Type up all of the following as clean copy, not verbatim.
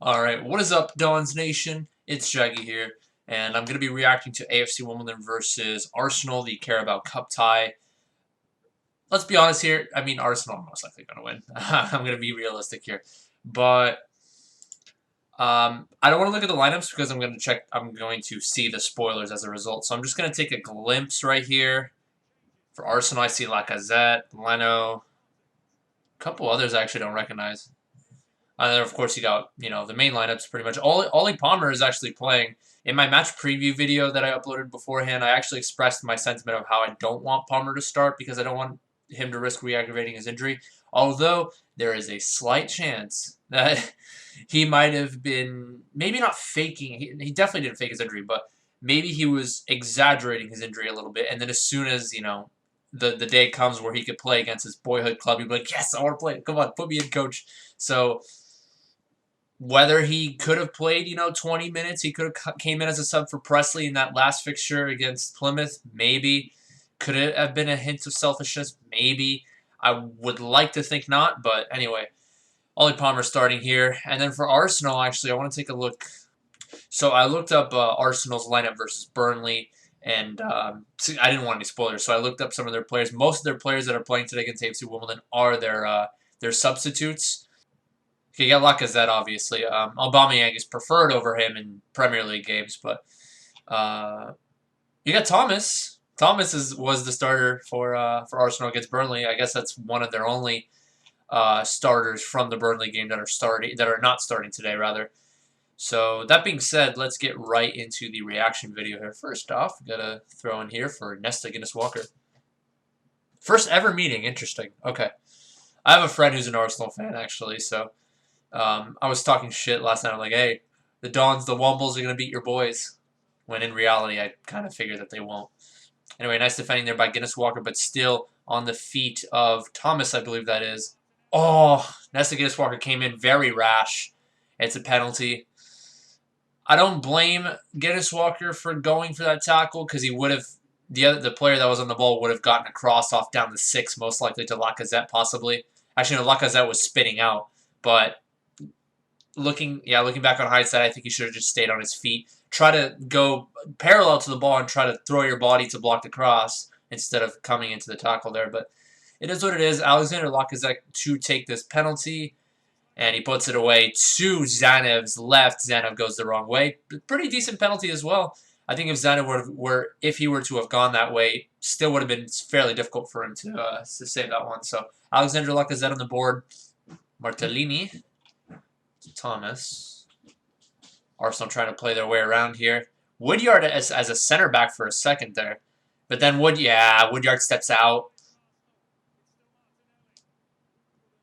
Alright, what is up, Dawn's Nation? It's Shaggy here, and I'm going to be reacting to AFC Wimbledon versus Arsenal, the Carabao Cup tie. Let's be honest here, I mean, Arsenal are most likely going to win. I'm going to be realistic here. But I don't want to look at the lineups because I'm going to see the spoilers as a result. So I'm just going to take a glimpse right here. For Arsenal, I see Lacazette, Leno, a couple others I actually don't recognize. And then, of course, you got, the main lineups pretty much. Ollie Palmer is actually playing. In my match preview video that I uploaded beforehand, I actually expressed my sentiment of how I don't want Palmer to start because I don't want him to risk re-aggravating his injury. Although, there is a slight chance that he might have been, maybe not faking, he definitely didn't fake his injury, but maybe he was exaggerating his injury a little bit. And then as soon as, the day comes where he could play against his boyhood club, he'd be like, yes, I want to play. Come on, put me in, coach. So whether he could have played, 20 minutes, he could have came in as a sub for Presley in that last fixture against Plymouth, maybe. Could it have been a hint of selfishness? Maybe. I would like to think not, but anyway. Ollie Palmer starting here. And then for Arsenal, actually, I want to take a look. So I looked up Arsenal's lineup versus Burnley, and I didn't want any spoilers, so I looked up some of their players. Most of their players that are playing today against AFC Wimbledon are their substitutes. You got Lacazette, obviously. Aubameyang is preferred over him in Premier League games, but you got Thomas. Thomas was the starter for Arsenal against Burnley. I guess that's one of their only starters from the Burnley game that are not starting today, rather. So that being said, let's get right into the reaction video here. First off, gotta throw in here for Nesta Guinness-Walker. First ever meeting, interesting. Okay, I have a friend who's an Arsenal fan actually, so. I was talking shit last night. I'm like, hey, the Dons, the Wombles are going to beat your boys. When in reality, I kind of figured that they won't. Anyway, nice defending there by Guinness-Walker, but still on the feet of Thomas, I believe that is. Oh, Nesta Guinness-Walker came in very rash. It's a penalty. I don't blame Guinness-Walker for going for that tackle because he would have, the player that was on the ball would have gotten a cross off down the 6, most likely to Lacazette possibly. Actually, no, Lacazette was spinning out, but looking back on hindsight, I think he should have just stayed on his feet. Try to go parallel to the ball and try to throw your body to block the cross instead of coming into the tackle there. But it is what it is. Alexander Lacazette to take this penalty, and he puts it away to Zanev's left. Zanev goes the wrong way. Pretty decent penalty as well. I think if Zanev if he were to have gone that way, still would have been fairly difficult for him to save that one. So Alexander Lacazette on the board. Martellini. Thomas. Arsenal trying to play their way around here. Woodyard as a center back for a second there. But then Woodyard steps out.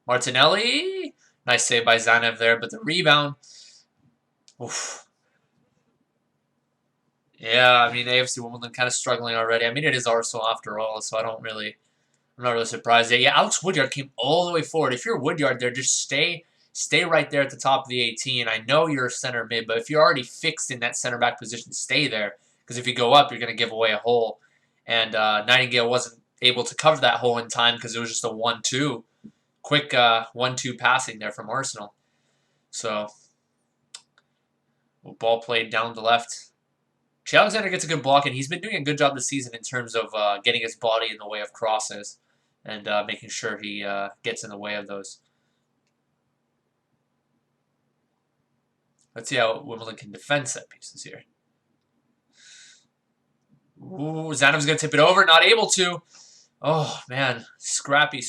Martinelli. Nice save by Zanev there, but the rebound. Oof. Yeah, I mean, AFC Wimbledon kind of struggling already. I mean, it is Arsenal after all, so I'm not really surprised. Yeah, Alex Woodyard came all the way forward. If you're Woodyard there, just stay right there at the top of the 18. I know you're a center mid, but if you're already fixed in that center back position, stay there. Because if you go up, you're going to give away a hole. And Nightingale wasn't able to cover that hole in time because it was just a 1-2. Quick 1-2 passing there from Arsenal. So, ball played down the left. Che Alexander gets a good block, and he's been doing a good job this season in terms of getting his body in the way of crosses and making sure he gets in the way of those. Let's see how Wimbledon can defend set pieces here. Ooh, Zanev's going to tip it over. Not able to. Oh, man. Scrappy.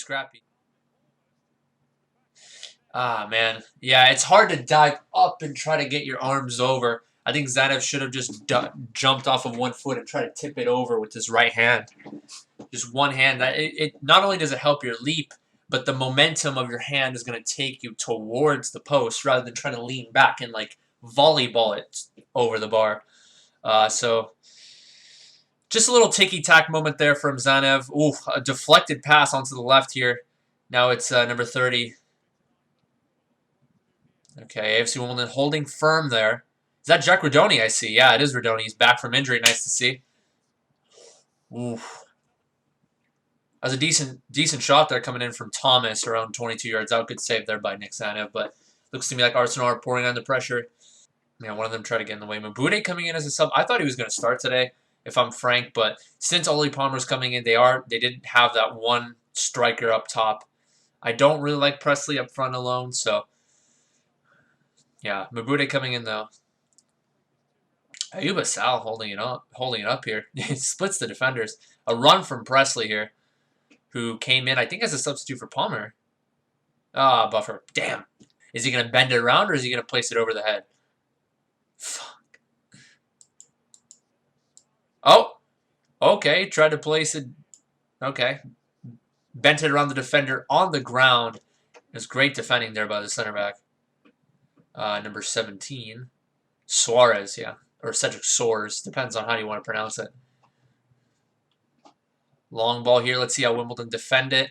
Ah, man. Yeah, it's hard to dive up and try to get your arms over. I think Zanev should have just jumped off of one foot and tried to tip it over with his right hand. Just one hand. It not only does it help your leap, but the momentum of your hand is going to take you towards the post rather than trying to lean back and like volleyball it over the bar. So just a little ticky-tack moment there from Zanev. Ooh, a deflected pass onto the left here. Now it's number 30. Okay, AFC Wimbledon holding firm there. Is that Jack Rodoni I see? Yeah, it is Rodoni. He's back from injury. Nice to see. Ooh. That was a decent shot there coming in from Thomas around 22 yards out. Good save there by Nick Zanev. But Looks to me like Arsenal are pouring under pressure. Yeah, one of them tried to get in the way. Mabude coming in as a sub. I thought he was going to start today, if I'm frank. But since Oli Palmer's coming in, they didn't have that one striker up top. I don't really like Presley up front alone. So, yeah, Mabude coming in, though. Ayuba Sal holding it up here. He splits the defenders. A run from Presley here, who came in, I think, as a substitute for Palmer. Ah, buffer. Damn. Is he going to bend it around, or is he going to place it over the head? Fuck. Oh, okay. Tried to place it. Okay. Bent it around the defender on the ground. It was great defending there by the center back. Number 17. Suarez, yeah. Or Cedric Soares. Depends on how you want to pronounce it. Long ball here. Let's see how Wimbledon defend it.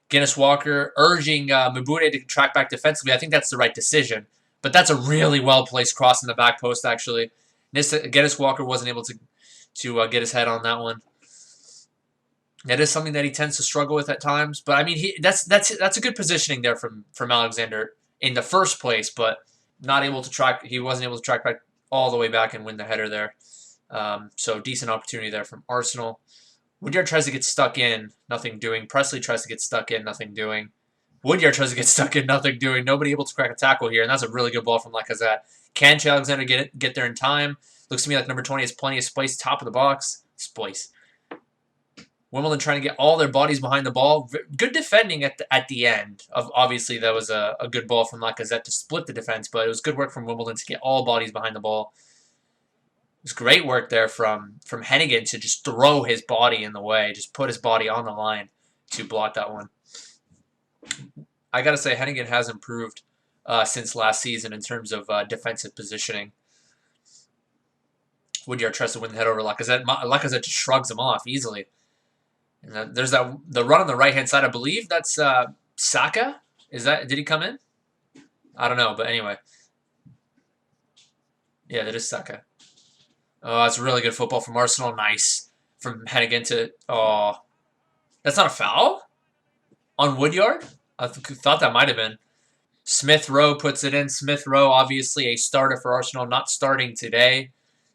Guinness Walker urging Mabude to track back defensively. I think that's the right decision. But that's a really well-placed cross in the back post, actually. Guinness Walker wasn't able to get his head on that one. That is something that he tends to struggle with at times. But, I mean, that's a good positioning there from Alexander in the first place. But not able to track. He wasn't able to track back all the way back and win the header there. So, decent opportunity there from Arsenal. Woodyard tries to get stuck in, nothing doing. Presley tries to get stuck in, nothing doing. Woodyard tries to get stuck in, nothing doing. Nobody able to crack a tackle here, and that's a really good ball from Lacazette. Can Alexander get there in time? Looks to me like number 20 has plenty of space, top of the box. Space. Wimbledon trying to get all their bodies behind the ball. Good defending at the end. Obviously, that was a good ball from Lacazette to split the defense, but it was good work from Wimbledon to get all bodies behind the ball. It was great work there from Hennigan to just throw his body in the way, just put his body on the line to block that one. I got to say, Hennigan has improved since last season in terms of defensive positioning. Woodyard tries to win the head over Lacazette. Lacazette just shrugs him off easily. And there's the run on the right-hand side. I believe that's Saka. Did he come in? I don't know, but anyway. Yeah, that is Saka. Oh, that's really good football from Arsenal. Nice. From Hennigan to... Oh. That's not a foul? On Woodyard? I thought that might have been. Smith Rowe puts it in. Smith Rowe, obviously a starter for Arsenal. Not starting today.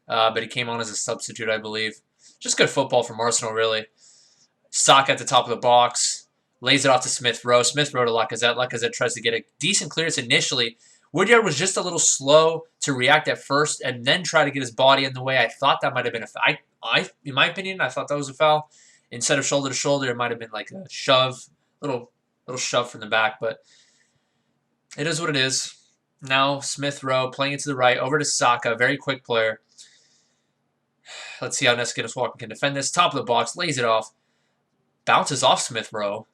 But he came on as a substitute, I believe. Just good football from Arsenal, really. Saka at the top of the box. Lays it off to Smith Rowe. Smith Rowe to Lacazette. Lacazette tries to get a decent clearance initially. Woodyard was just a little slow to react at first and then try to get his body in the way. I thought that might have been a foul. In my opinion, I thought that was a foul. Instead of shoulder to shoulder, it might have been like a shove, little shove from the back. But it is what it is. Now Smith Rowe playing it to the right, over to Saka, very quick player. Let's see how Guinness Walker can defend this. Top of the box, lays it off. Bounces off Smith Rowe.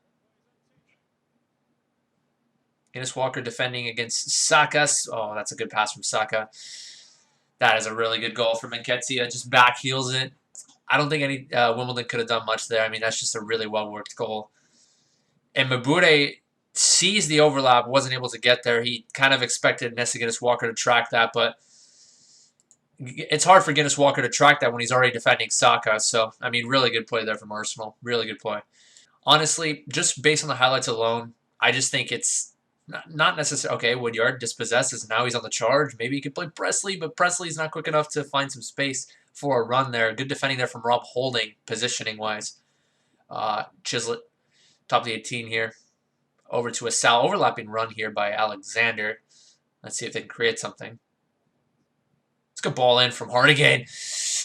Guinness Walker defending against Saka. Oh, that's a good pass from Saka. That is a really good goal from Nketiah. Just back heels it. I don't think any Wimbledon could have done much there. I mean, that's just a really well-worked goal. And Mabude sees the overlap, wasn't able to get there. He kind of expected Guinness Walker to track that, but it's hard for Guinness Walker to track that when he's already defending Saka. So, I mean, really good play there from Arsenal. Really good play. Honestly, just based on the highlights alone, I just think it's not necessarily, okay, Woodyard dispossesses, now he's on the charge. Maybe he could play Presley, but Presley's not quick enough to find some space for a run there. Good defending there from Rob Holding, positioning-wise. Chislett, top of the 18 here. Over to a Sal. Overlapping run here by Alexander. Let's see if they can create something. Let's go ball in from Hartigan.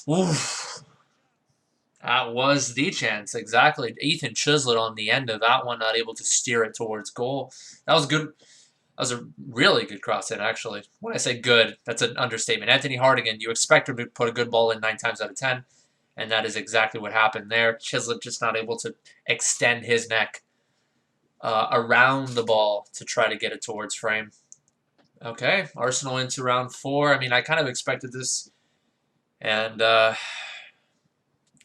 Oof. That was the chance, exactly. Ethan Chislett on the end of that one, not able to steer it towards goal. That was good. That was a really good cross in, actually. When I say good, that's an understatement. Anthony Hartigan, you expect him to put a good ball in 9 times out of 10, and that is exactly what happened there. Chislett just not able to extend his neck around the ball to try to get it towards frame. Okay, Arsenal into round 4. I mean, I kind of expected this, and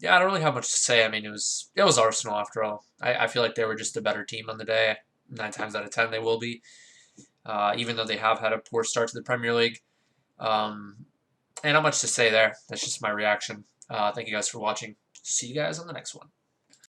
yeah, I don't really have much to say. I mean, it was Arsenal after all. I feel like they were just a better team on the day. 9 times out of 10 they will be, even though they have had a poor start to the Premier League. And not much to say there. That's just my reaction. Thank you guys for watching. See you guys on the next one.